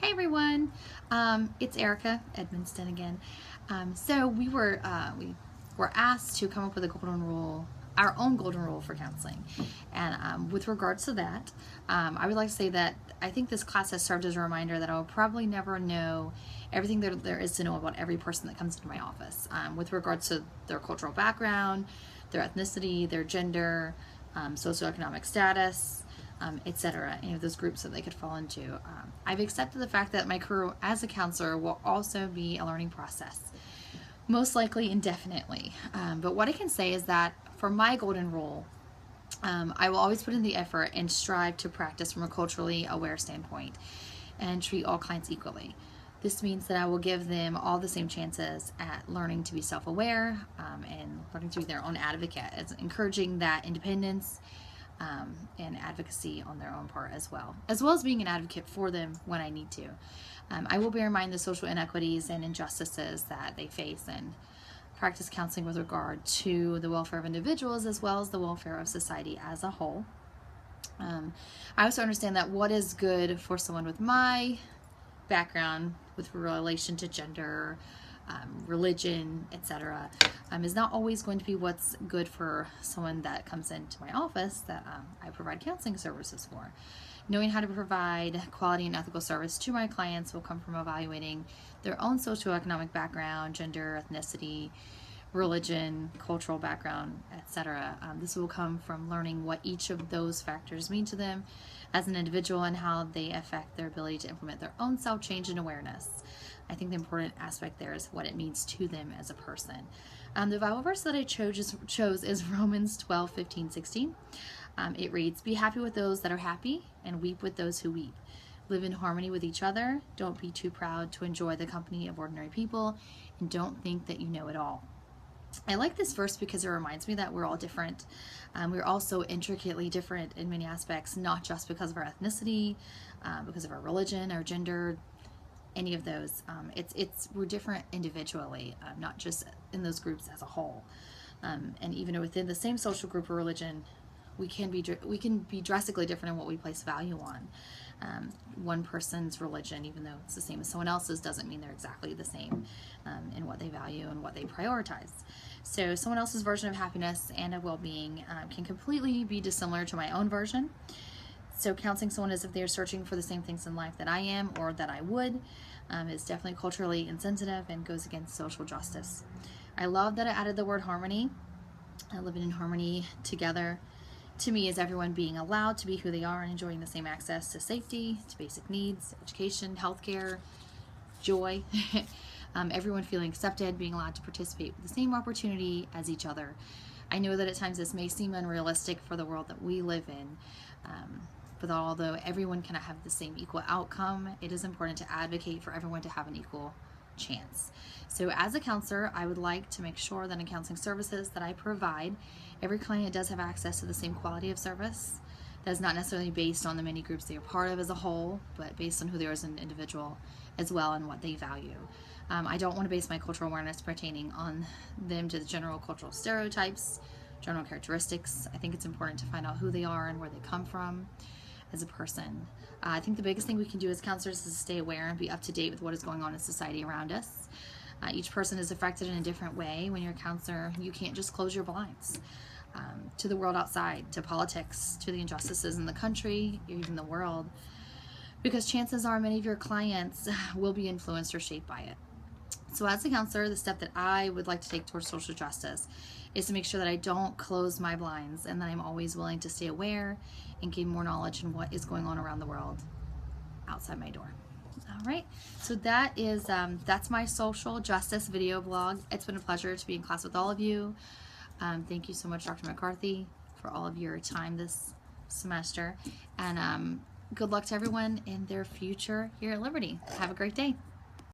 Hey everyone, it's Erica Edmonston again. So we were asked to come up with a golden rule, our own golden rule for counseling, and with regards to that, I would like to say that I think this class has served as a reminder that I'll probably never know everything that there is to know about every person that comes into my office, with regards to their cultural background, their ethnicity, their gender, socioeconomic status, etc., any of those groups that they could fall into. I've accepted the fact that my career as a counselor will also be a learning process, most likely indefinitely. But what I can say is that for my golden rule, I will always put in the effort and strive to practice from a culturally aware standpoint and treat all clients equally. This means that I will give them all the same chances at learning to be self-aware and learning to be their own advocate. It's encouraging that independence and advocacy on their own part as well as being an advocate for them when I need to. I will bear in mind the social inequities and injustices that they face and practice counseling with regard to the welfare of individuals as well as the welfare of society as a whole. I also understand that what is good for someone with my background with relation to gender, religion, etc., is not always going to be what's good for someone that comes into my office that I provide counseling services for. Knowing how to provide quality and ethical service to my clients will come from evaluating their own socioeconomic background, gender, ethnicity, religion, cultural background, etc. This will come from learning what each of those factors mean to them as an individual and how they affect their ability to implement their own self-change and awareness. I think the important aspect there is what it means to them as a person. The Bible verse that I chose is Romans 12, 15, 16. It reads, "Be happy with those that are happy and weep with those who weep. Live in harmony with each other. Don't be too proud to enjoy the company of ordinary people, and don't think that you know it all." I like this verse because it reminds me that we're all different. We're also intricately different in many aspects, not just because of our ethnicity, because of our religion, our gender, any of those. We're different individually, not just in those groups as a whole. And even within the same social group or religion, we can be drastically different in what we place value on. One person's religion, even though it's the same as someone else's, doesn't mean they're exactly the same in what they value and what they prioritize. So someone else's version of happiness and of well-being can completely be dissimilar to my own version. So counseling someone as if they're searching for the same things in life that I am or that I would is definitely culturally insensitive and goes against social justice. I love that I added the word harmony. Living in harmony together, to me, is everyone being allowed to be who they are and enjoying the same access to safety, to basic needs, education, healthcare, joy. Everyone feeling accepted, being allowed to participate with the same opportunity as each other. I know that at times this may seem unrealistic for the world that we live in, but although everyone cannot have the same equal outcome, it is important to advocate for everyone to have an equal chance. So as a counselor, I would like to make sure that in counseling services that I provide, every client does have access to the same quality of service. That is not necessarily based on the many groups they are part of as a whole, but based on who they are as an individual as well and what they value. I don't want to base my cultural awareness pertaining on them to the general cultural stereotypes, general characteristics. I think it's important to find out who they are and where they come from as a person. I think the biggest thing we can do as counselors is stay aware and be up to date with what is going on in society around us. Each person is affected in a different way. When you're a counselor, you can't just close your blinds to the world outside, to politics, to the injustices in the country, even the world, because chances are many of your clients will be influenced or shaped by it. So as a counselor, the step that I would like to take towards social justice is to make sure that I don't close my blinds and that I'm always willing to stay aware and gain more knowledge in what is going on around the world outside my door. All right, so that's my social justice video blog. It's been a pleasure to be in class with all of you. Thank you so much, Dr. McCarthy, for all of your time this semester, and good luck to everyone in their future here at Liberty. Have a great day.